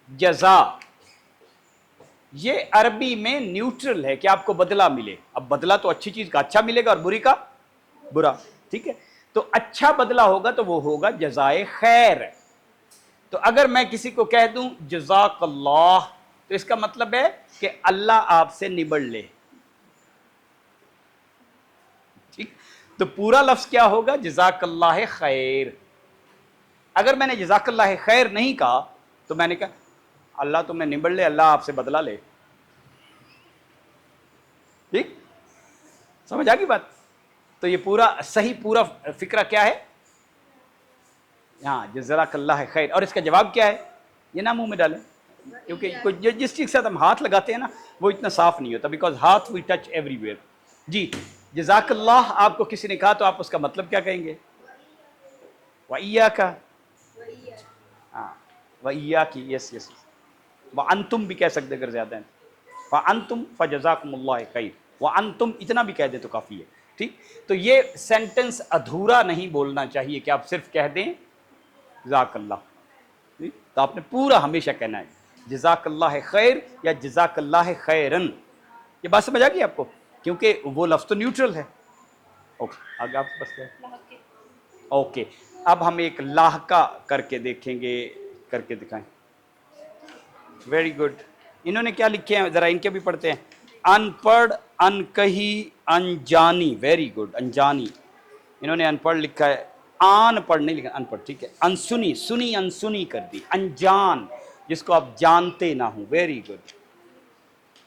जजा ये अरबी में न्यूट्रल है कि आपको बदला मिले। अब बदला तो अच्छी चीज का अच्छा मिलेगा और बुरी का बुरा, ठीक है। तो अच्छा बदला होगा तो वो होगा जजाए खैर। तो अगर मैं किसी को कह दूं जज़ाकल्लाह तो इसका मतलब है कि अल्लाह आपसे निबड़ ले, ठीक। तो पूरा लफ्ज क्या होगा? जज़ाकल्लाह खैर। अगर मैंने जज़ाकल्लाह खैर नहीं कहा तो मैंने कहा अल्लाह तुम्हें निबड़ ले, अल्लाह आपसे बदला ले, ठीक। समझ आ गई बात? तो ये पूरा सही पूरा फिक्रा क्या है? हाँ, जज़ाकल्लाह खैर। और इसका जवाब क्या है? ये ना मुंह में डालें, क्योंकि जिस चीज के साथ हम हाथ लगाते हैं ना वो इतना साफ नहीं होता, बिकॉज हाथ वी टच एवरीवेयर। जी, जज़ाकल्लाह आपको किसी ने कहा तो आप उसका मतलब क्या कहेंगे? वइया का, हाँ वइया की, यस यस। व अंतुम भी कह सकते अगर ज्यादा है। व अंतुम फजज़ाकुमुल्लाह खैर, व अंतुम इतना भी कह दे तो काफी है, ठीक। तो ये सेंटेंस अधूरा नहीं बोलना चाहिए कि आप सिर्फ कह दें जज़ाकल्लाह, तो आपने पूरा हमेशा कहना है जज़ाकल्लाह खैर या जज़ाकल्लाह खैरन। ये बात समझ आ गई आपको? क्योंकि वो लफ्ज़ तो न्यूट्रल है। ओके, आगे आपके पास क्या है? ओके, अब हम एक लाहका करके देखेंगे, करके दिखाएं। Very good. इन्होंने क्या लिखे हैं जरा इनके भी पढ़ते हैं। अनपढ़, अनकही, अनजानी। वेरी गुड, अनजानी। इन्होंने अनपढ़ लिखा है, आन पढ़ नहीं लिखा, अनपढ़, ठीक है। अनसुनी, सुनी अनसुनी कर दी। अनजान, जिसको आप जानते ना हो। वेरी गुड,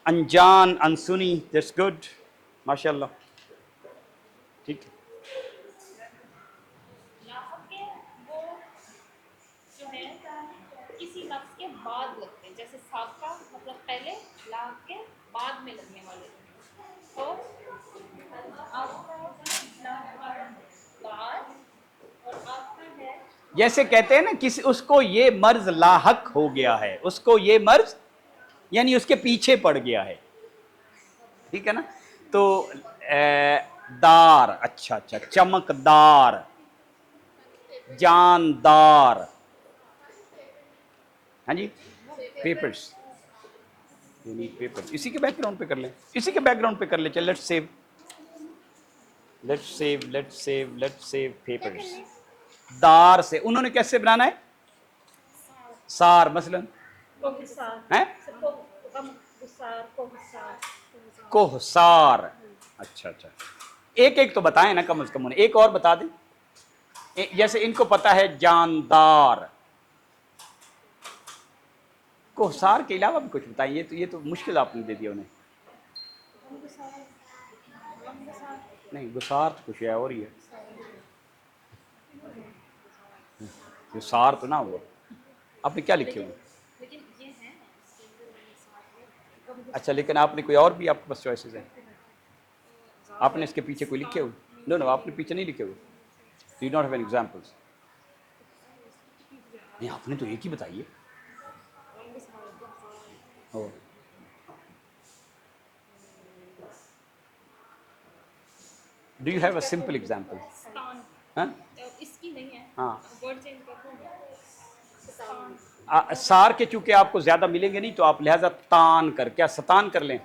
अनजान, अनसुनी, दैट्स गुड, माशाल्लाह, ठीक है। किसी लफ्ज के बाद लगते हैं, जैसे साका मतलब पहले, लाह के बाद में लगने वाले। तो आपका बाद और आपका है, जैसे कहते हैं ना किसी उसको ये मर्ज लाहक हो गया है, उसको ये मर्ज यानी उसके पीछे पड़ गया है, ठीक है ना। तो दार, अच्छा अच्छा, चमकदार, जानदार, हाँ जी। Papers, you need paper. इसी के बैकग्राउंड पे कर लें, इसी के बैकग्राउंड पे कर ले। चल let's save, let's save, let's save, let's save papers. दार से उन्होंने कैसे बनाना है? सार मसलन है, कोहसार। अच्छा अच्छा, एक एक तो बताएं ना कम से कम, उन्हें एक और बता दें। जैसे इनको पता है जानदार, कोहसार के अलावा भी कुछ बताइए। तो ये तो मुश्किल आपने दे दिया उन्हें। नहीं, गुसार तो कुछ है और ही है, गुसार तो ना हुआ। आपने क्या लिखे हुए? लेकिन ये है अच्छा, लेकिन आपने कोई और भी आपके पास चॉइसेस हैं? आपने इसके पीछे कोई लिखे हुए? नो नो, आपने पीछे नहीं लिखे हुए। Do not have any examples? नहीं, आपने तो एक ही बताइए। Do you have a simple example? स्थान, हाँ इसकी नहीं है, हाँ। वर्ड चेंज कर दूंगा। सार के चूंकि आपको ज्यादा मिलेंगे नहीं तो आप लिहाजा तान कर, क्या सतान कर लें।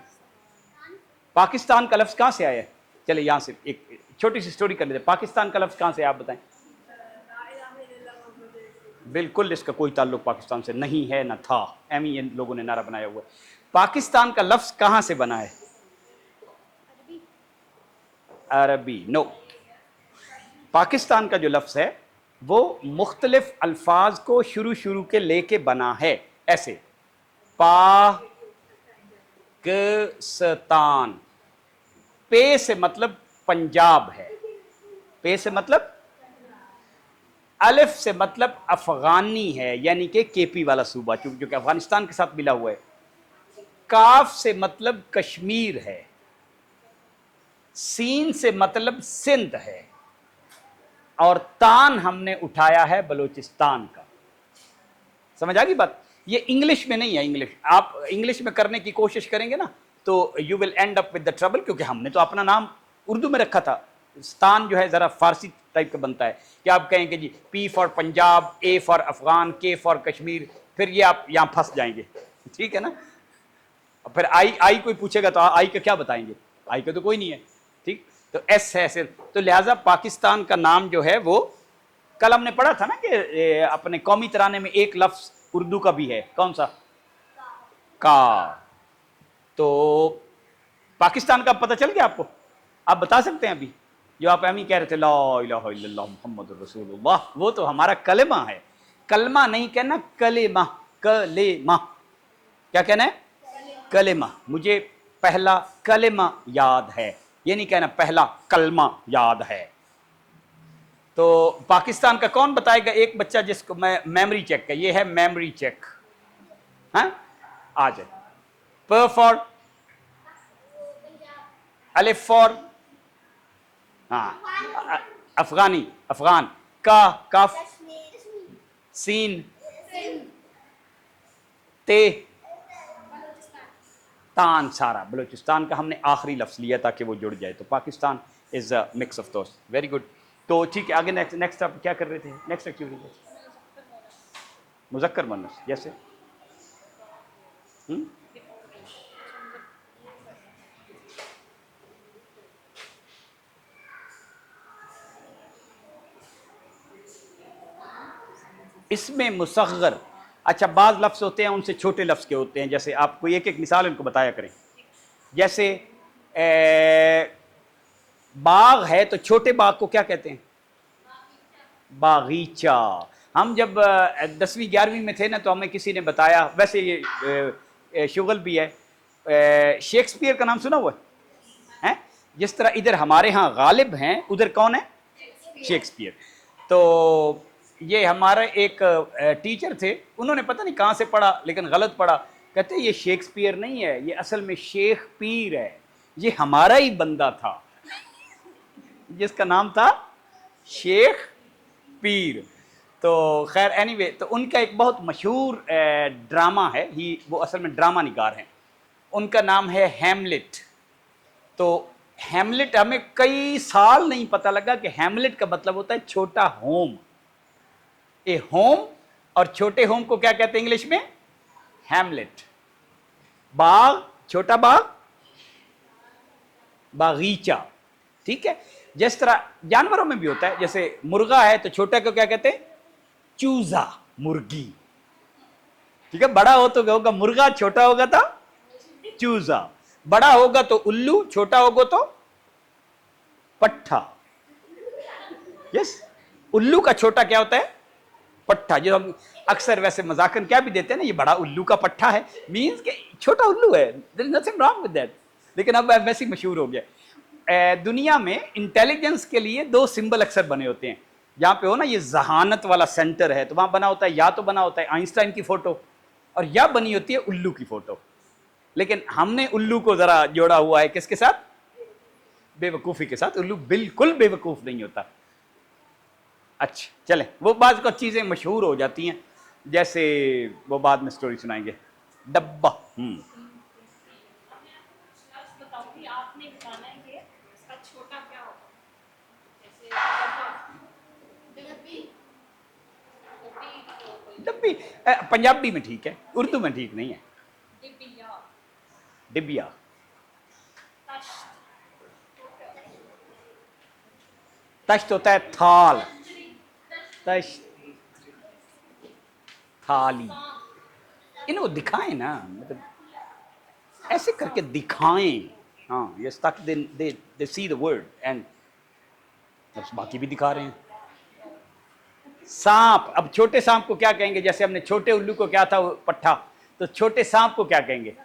पाकिस्तान का लफ्ज कहां से आया है? चले यहां से एक छोटी सी स्टोरी कर लेते हैं। पाकिस्तान का लफ्ज कहां से, आप बताएं। बिल्कुल इसका कोई ताल्लुक पाकिस्तान से नहीं है, ना था। एम ही लोगों ने नारा बनाया हुआ है। पाकिस्तान का लफ्ज कहां से बना है? अरबी। नो, पाकिस्तान का जो लफ्ज है वो मुख्तलिफ अल्फाज को शुरू शुरू के लेके बना है। ऐसे पाकिस्तान, पे से मतलब पंजाब है, पे से मतलब, अलिफ से मतलब अफगानी है, यानी कि केपी वाला सूबा, क्योंकि अफगानिस्तान के साथ मिला हुआ है। काफ से मतलब कश्मीर है, सीन से मतलब सिंध है, और तान हमने उठाया है बलूचिस्तान का। समझ आ गई बात? ये इंग्लिश में नहीं है। इंग्लिश आप इंग्लिश में करने की कोशिश करेंगे ना तो you will and up with the trouble, क्योंकि हमने तो अपना नाम उर्दू में रखा था। स्तान जो है ज़रा फारसी टाइप का बनता है कि आप कहेंगे जी P for Punjab, A for Afghan, K for Kashmir, फिर ये आप यहाँ फंस जाएंगे, ठीक है ना। फिर आई कोई पूछेगा तो आई का क्या बताएंगे, आई का तो कोई नहीं है, ठीक। तो एस है सिर्फ, तो लिहाजा पाकिस्तान का नाम जो है वो, कल हमने पढ़ा था ना कि अपने कौमी तराने में एक लफ्ज उर्दू का भी है, कौन सा, का। तो पाकिस्तान का पता चल गया आपको, आप बता सकते हैं अभी, जो आप अमी कह रहे थे ला इलाहा इल्लल्लाह मुहम्मदुर रसूलुल्लाह, वो तो हमारा कलेमा है। कलमा नहीं कहना, कलेमा, कलेमा, क्या कहना है, कलेमा। मुझे पहला कलेमा याद है, ये नहीं कहना पहला कलमा याद है। तो पाकिस्तान का कौन बताएगा, एक बच्चा जिसको मैं मेमोरी चेक का, ये है मेमोरी चेक, हाँ आ जाए। प फॉर अलिफ फॉर, हाँ अफगानी, अफगान, का काफ, सीन, ते, तान, सारा बलूचिस्तान का हमने आखिरी लफ्ज लिया ताकि वो जुड़ जाए, तो Pakistan is a mix of दोस्त। Very good. तो ठीक है, आगे नेक्स्ट आप क्या कर रहे थे, नेक्स्ट एक्टिविटी मुज़क्कर मुअन्नस जैसे, इसमें मुसग़्गर, अच्छा बाज़ लफ्ज़ होते हैं उनसे छोटे लफ्ज़ के होते हैं, जैसे आप कोई एक एक मिसाल उनको बताया करें। जैसे बाग है तो छोटे बाग को क्या कहते हैं, बागीचा। हम जब 10वीं 11वीं में थे ना, तो हमें किसी ने बताया, वैसे ये शुगल भी है, शेक्सपियर का नाम सुना हुआ है, जिस तरह इधर हमारे यहाँ गालिब हैं, उधर कौन है, शेक्सपियर। तो ये हमारे एक टीचर थे, उन्होंने पता नहीं कहाँ से पढ़ा लेकिन गलत पढ़ा, कहते ये शेक्सपियर नहीं है, ये असल में शेख पीर है, ये हमारा ही बंदा था जिसका नाम था शेख पीर। तो खैर एनीवे, तो उनका एक बहुत मशहूर ड्रामा है, ही वो असल में ड्रामा निगार हैं, उनका नाम है हैमलेट। तो हैमलेट हमें कई साल नहीं पता लगा कि हैमलेट का मतलब होता है छोटा होम। ए होम और छोटे होम को क्या कहते हैं इंग्लिश में, हैमलेट। बाग, छोटा बाग, बागीचा, ठीक है। जिस तरह जानवरों में भी होता है, जैसे मुर्गा है तो छोटा को क्या कहते हैं, चूजा, मुर्गी, ठीक है। बड़ा हो तो होगा मुर्गा, छोटा होगा तो चूजा, बड़ा होगा तो उल्लू, छोटा होगा तो पट्ठा। यस, उल्लू का छोटा क्या होता है, पट्ठा। जो हम अक्सर वैसे मजाकन क्या भी देते हैं ना, ये बड़ा उल्लू का पट्ठा है, मींस के छोटा उल्लू है, there is nothing wrong with that, लेकिन अब वैसे ही मशहूर हो गया। दुनिया में इंटेलिजेंस के लिए 2 सिंबल अक्सर बने होते हैं, जहाँ पे हो ना ये जहानत वाला सेंटर है, तो वहाँ बना होता है, या तो बना होता है आइंस्टाइन की फोटो, और या बनी होती है उल्लू की फोटो। लेकिन हमने उल्लू को जरा जोड़ा हुआ है किसके साथ, बेवकूफ़ी के साथ। उल्लू बिल्कुल बेवकूफ़ नहीं होता। अच्छा चले, वो बाद को चीज़ें मशहूर हो जाती हैं, जैसे वो बाद में स्टोरी सुनाएंगे। डब्बा, बताऊंगी, आपने बताना है कि इसका छोटा क्या होगा, जैसे डब्बी, डब्बी पंजाबी में ठीक है, उर्दू में ठीक नहीं है। डिबिया, डिबिया, तश्त होता है थाल, तश्त, थाली। इनको दिखाएं ना, मतलब ऐसे करके दिखाएं, हाँ ये तक दे सी द वर्ड एंड बाकी भी दिखा रहे हैं। सांप, अब छोटे सांप को क्या कहेंगे, जैसे हमने छोटे उल्लू को क्या था, पट्ठा, तो छोटे सांप को क्या कहेंगे,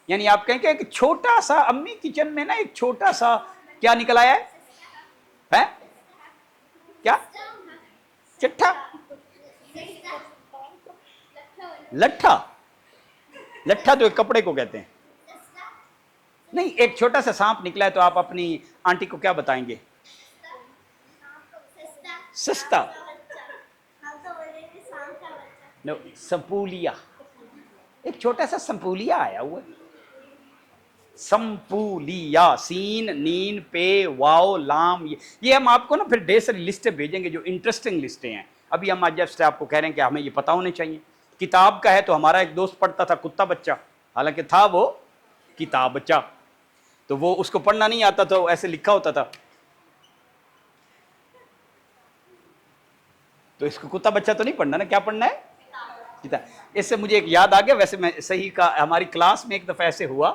यानी आप कहेंगे कि छोटा सा, अम्मी किचन में ना एक छोटा सा क्या निकल आया है? क्या, चिट्ठा, लट्ठा, लट्ठा तो एक कपड़े को कहते हैं। नहीं, एक छोटा सा सांप निकला है, तो आप अपनी आंटी को क्या बताएंगे, सस्ता, नो संपूलिया, एक छोटा सा संपूलिया आया हुआ, संपूलिया, सीन नीन पे वाओ लाम, ये हम आपको ना फिर ढेर सारी लिस्टें भेजेंगे जो इंटरेस्टिंग लिस्टें हैं। अभी हम आज जस्ट आपको कह रहे हैं कि हमें ये पता होने चाहिए। किताब का है तो हमारा एक दोस्त पढ़ता था कुत्ता बच्चा, हालांकि था वो किताब बच्चा, तो वो उसको पढ़ना नहीं आता तो ऐसे लिखा होता था, तो इसको कुत्ता बच्चा तो नहीं पढ़ना ना, क्या पढ़ना है? किताब। इससे मुझे एक याद आ गया, वैसे मैं सही का, हमारी क्लास में एक दफा ऐसे हुआ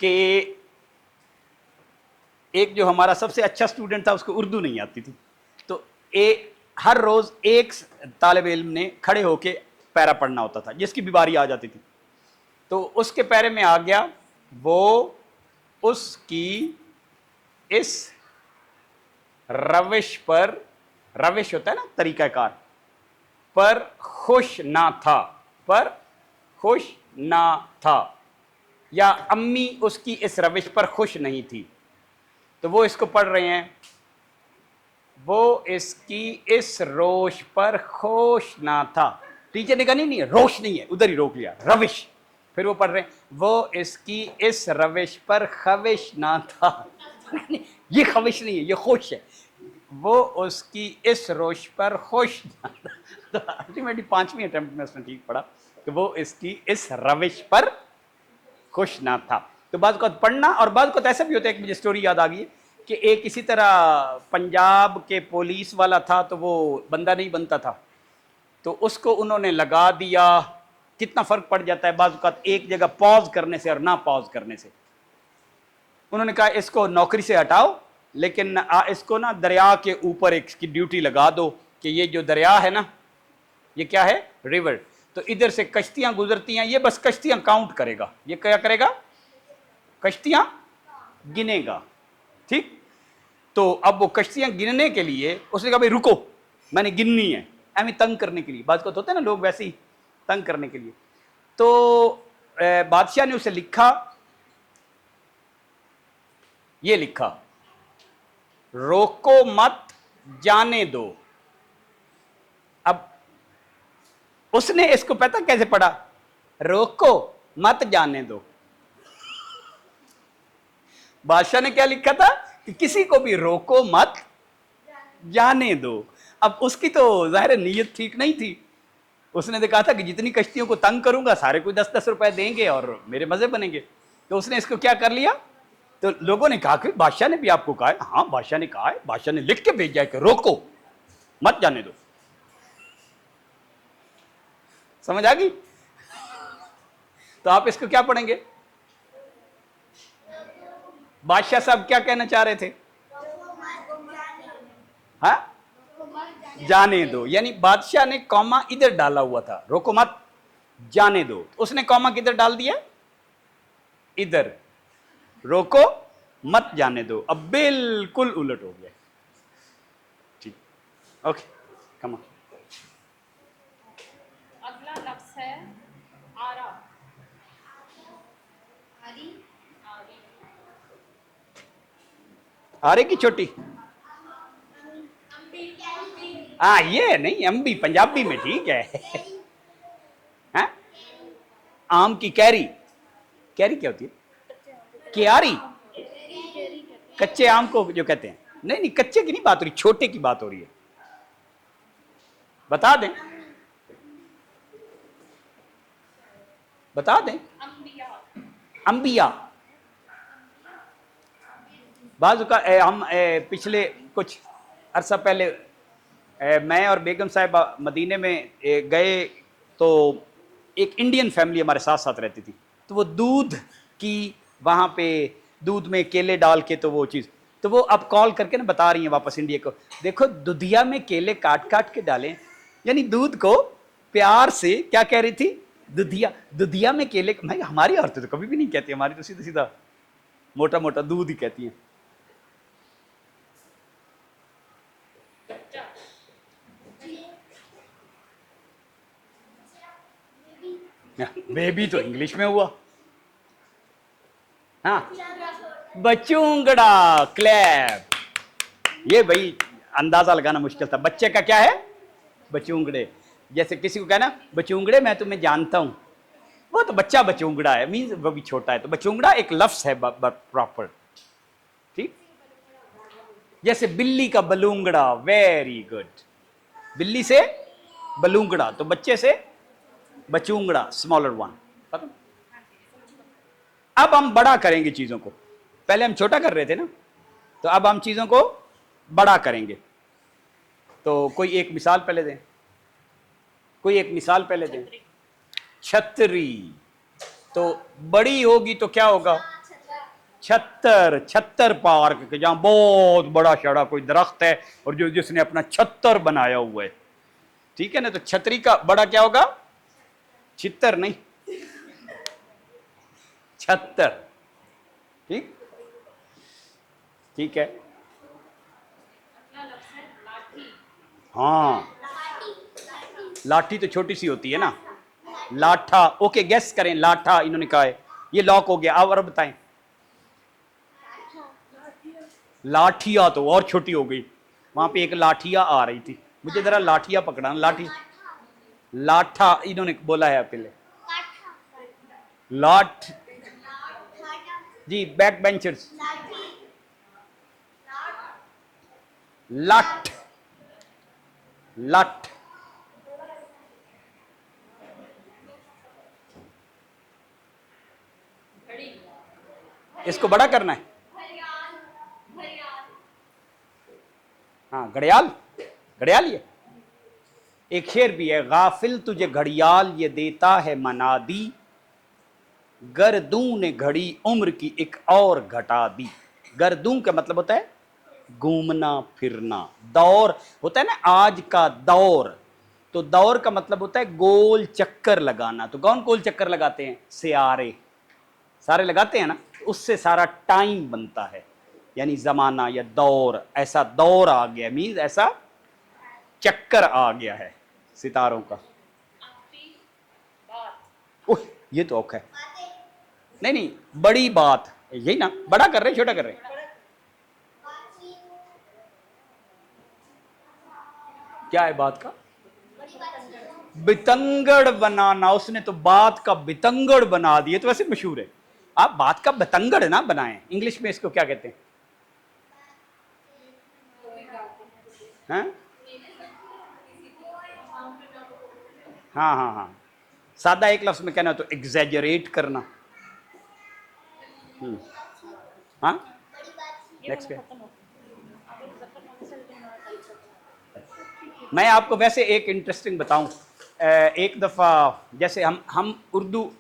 कि एक जो हमारा सबसे अच्छा स्टूडेंट था उसको उर्दू नहीं आती थी, तो हर रोज एक तालिब इल्म ने खड़े होके पैरा पढ़ना होता था, जिसकी भी बारी आ जाती थी। तो उसके पैरे में आ गया, वो उसकी इस रविश पर, रविश होता है ना तरीकाकार, पर खुश ना था, पर खुश ना था, या अम्मी उसकी इस रविश पर खुश नहीं थी। तो वो इसको पढ़ रहे हैं, वो इसकी इस रोश पर खुश ना था। टीचर ने कहा नहीं रोश नहीं है, उधर ही रोक लिया, रविश। फिर वो पढ़ रहे हैं, वो इसकी इस रविश पर खविश ना था। ये खविश नहीं है, ये खुश है। वो उसकी इस रोश पर खुश ना था। तो अल्टीमेटली 5वीं अटेम्प्ट में उसने ठीक पढ़ा कि वो इसकी इस रविश पर खुश ना था। तो बाद को पढ़ना, और बाद को ऐसा भी होता है, एक मुझे स्टोरी याद आ गई कि एक इसी तरह पंजाब के पुलिस वाला था, तो वो बंदा नहीं बनता था, तो उसको उन्होंने लगा दिया। कितना फर्क पड़ जाता है बाज़ औक़ात एक जगह पॉज करने से और ना पॉज करने से। उन्होंने कहा इसको नौकरी से हटाओ, लेकिन इसको ना दरिया के ऊपर एक की ड्यूटी लगा दो कि ये जो दरिया है ना, ये क्या है? रिवर। तो इधर से कश्तियां गुजरती हैं, ये बस कश्तियां काउंट करेगा। ये क्या करेगा? कश्तियां गिनेगा। ठीक। तो अब वो कश्तियां गिनने के लिए उसने कहा भाई रुको, मैंने गिननी है, हमें तंग करने के लिए। बात को होता है ना लोग वैसे ही तंग करने के लिए। तो बादशाह ने उसे लिखा, ये लिखा, रोको मत जाने दो। अब उसने इसको पता कैसे पढ़ा? रोको मत जाने दो। बादशाह ने क्या लिखा था कि किसी को भी रोको मत जाने दो। अब उसकी तो जाहिर नीयत ठीक नहीं थी। उसने तो कहा था कि जितनी कश्तियों को तंग करूंगा सारे को 10-10 रुपए देंगे और मेरे मजे बनेंगे। तो उसने इसको क्या कर लिया, तो लोगों ने कहा कि बादशाह ने भी आपको कहा है। हाँ बादशाह ने कहा है, बादशाह ने लिख के भेजा है कि रोको मत जाने दो। समझ आ गई? तो आप इसको क्या पढ़ेंगे? बादशाह साहब क्या कहना चाह रहे थे? हाँ, जाने दो। यानी बादशाह ने कॉमा इधर डाला हुआ था, रोको मत जाने दो। उसने कॉमा किधर डाल दिया? इधर, रोको मत जाने दो। अब बिल्कुल उलट हो गया। ठीक, ओके, कम ऑन। अगला लफ्ज है आरा। आरे की छोटी, हाँ ये नहीं, अम्बी पंजाबी में ठीक है। हाँ? आम की कैरी, कैरी क्या होती है? क्यारी, कच्चे आम को जो कहते हैं। नहीं नहीं, कच्चे की नहीं बात हो रही, छोटे की बात हो रही है। बता दें, बता दें। अंबिया। बाजू का हम पिछले कुछ अरसा पहले मैं और बेगम साहिबा मदीने में गए, तो एक इंडियन फैमिली हमारे साथ साथ रहती थी। तो वो दूध की वहाँ पे दूध में केले डाल के, तो वो चीज़, तो वो अब कॉल करके ना बता रही हैं वापस इंडिया को, देखो दुधिया में केले काट काट के डालें। यानी दूध को प्यार से क्या कह रही थी? दुधिया, दुधिया में केले। मैं हमारी औरतें तो कभी भी नहीं कहती, हमारी तो सीधा सीधा मोटा मोटा दूध ही कहती हैं। बेबी तो इंग्लिश में हुआ। हाँ, बचूंगड़ा, क्लैप। ये भाई अंदाजा लगाना मुश्किल था। बच्चे का क्या है? बचूंगड़े। जैसे किसी को कहना बचूंगड़े मैं तुम्हें जानता हूं, वो तो बच्चा बचूंगड़ा है, मीन्स वो भी छोटा है, तो बचूंगड़ा एक लफ्ज है प्रॉपर, ठीक। जैसे बिल्ली का बलूंगड़ा, वेरी गुड, बिल्ली से बलूंगड़ा, तो बच्चे से बचूंगड़ा, स्मॉलर वन। अब हम बड़ा करेंगे चीजों को, पहले हम छोटा कर रहे थे ना, तो अब हम चीजों को बड़ा करेंगे। तो कोई एक मिसाल पहले दें, कोई एक मिसाल पहले दें। छतरी, तो बड़ी होगी तो क्या होगा? छत्तर, छत्तर पार्क के जहां बहुत बड़ा शड़ा कोई दरख्त है और जो जिसने अपना छत्तर बनाया हुआ है, ठीक है ना, तो छतरी का बड़ा क्या होगा? छित्तर नहीं, छत्तर, ठीक, ठीक है। हाँ, लाठी तो छोटी सी होती है ना, लाठा, ओके गेस करें, लाठा इन्होंने कहा है, ये लॉक हो गया। अब और बताएं, लाठिया तो और छोटी हो गई, वहां पे एक लाठिया आ रही थी, मुझे जरा लाठिया पकड़ाना, लाठी, लाठा इन्होंने बोला है पहले, लाठ जी, बैक बेंचर्स, लठ, लठ, इसको बड़ा करना है। हाँ, घड़ियाल, घड़ियाल, ये एक शेर भी है, गाफिल तुझे घड़ियाल ये देता है मनादी, गर्दू ने घड़ी उम्र की एक और घटा दी। गर्दू का मतलब होता है घूमना फिरना, दौर होता है ना, आज का दौर, तो दौर का मतलब होता है गोल चक्कर लगाना। तो कौन गोल चक्कर लगाते हैं? सियारे, सारे लगाते हैं ना, उससे सारा टाइम बनता है, यानी जमाना या दौर, ऐसा दौर आ गया, मीन्स ऐसा चक्कर आ गया है सितारों का। ओह, ये तो औखा है, नहीं नहीं, बड़ी बात यही ना, बड़ा कर रहे छोटा कर रहे, क्या है बात का? बितंगड़ बनाना, उसने तो बात का बितंगड़ बना दिया, तो वैसे मशहूर है, आप बात का बितंगड़ ना बनाएं। इंग्लिश में इसको क्या कहते हैं? हैं? हाँ हाँ हाँ, सादा एक लफ्ज में कहना तो एग्जैजरेट करना। हाँ, नेक्स्ट पे मैं आपको वैसे एक इंटरेस्टिंग बताऊं, एक दफ़ा जैसे हम उर्दू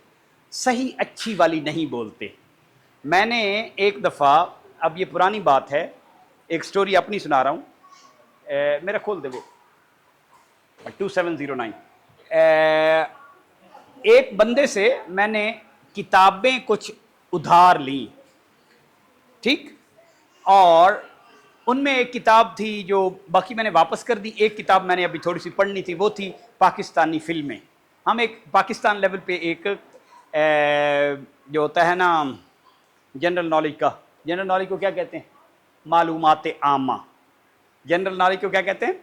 सही अच्छी वाली नहीं बोलते, मैंने एक दफ़ा, अब ये पुरानी बात है, एक स्टोरी अपनी सुना रहा हूँ, मेरा खोल दे वो 2709, एक बंदे से मैंने किताबें कुछ उधार ली, ठीक, और उनमें एक किताब थी जो बाकी मैंने वापस कर दी, एक किताब मैंने अभी थोड़ी सी पढ़नी थी, वो थी पाकिस्तानी फिल्में। हम एक पाकिस्तान लेवल पे एक जो होता है ना जनरल नॉलेज का, जनरल नॉलेज को क्या कहते हैं? मालूमात आमा। जनरल नॉलेज को क्या कहते हैं?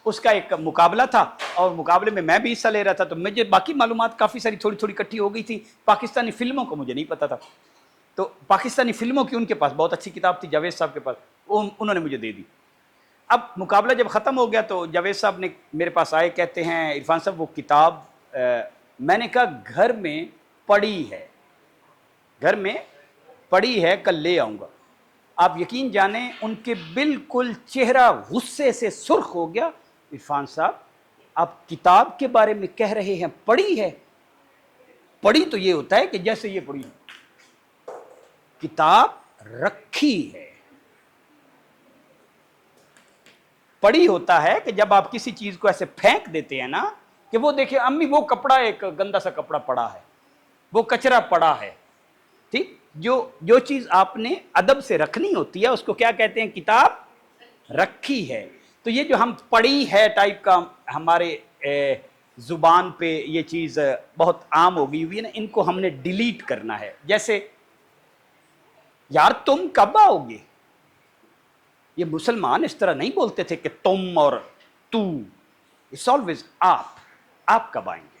उसका एक मुकाबला था, और मुकाबले में मैं भी हिस्सा ले रहा था, तो मुझे बाकी मालूमात काफ़ी सारी थोड़ी थोड़ी इकट्ठी हो गई थी। पाकिस्तानी फिल्मों को मुझे नहीं पता था, तो पाकिस्तानी फिल्मों की उनके पास बहुत अच्छी किताब थी, जावेद साहब के पास, उन्होंने मुझे दे दी। अब मुकाबला जब ख़त्म हो गया तो जावेद साहब ने मेरे पास आए, कहते हैं इरफान साहब वो किताब, मैंने कहा घर में पड़ी है, घर में पड़ी है, कल ले आऊँगा। आप यकीन जाने उनके बिल्कुल चेहरा गुस्से से सुर्ख हो गया, इरफान साहब आप किताब के बारे में कह रहे हैं पढ़ी है? पढ़ी तो ये होता है कि जैसे ये पढ़ी, किताब रखी है, पढ़ी होता है कि जब आप किसी चीज को ऐसे फेंक देते हैं ना, कि वो देखिए अम्मी वो कपड़ा, एक गंदा सा कपड़ा पड़ा है, वो कचरा पड़ा है, ठीक, जो चीज आपने अदब से रखनी होती है उसको क्या कहते हैं? किताब रखी है। तो ये जो हम पढ़ी है टाइप का हमारे जुबान पे ये चीज बहुत आम हो गई हुई है ना, इनको हमने डिलीट करना है। जैसे यार तुम कब आओगे, ये मुसलमान इस तरह नहीं बोलते थे कि तुम और तू, इट्स ऑलवेज आप कब आएंगे?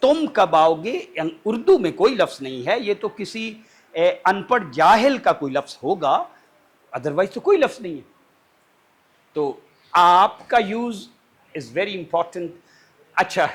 तुम कब आओगे, उर्दू में कोई लफ्ज नहीं है, ये तो किसी अनपढ़ जाहिल का कोई लफ्ज होगा, अदरवाइज तो कोई लफ्ज नहीं है। तो आपका यूज इज वेरी इंपॉर्टेंट। अच्छा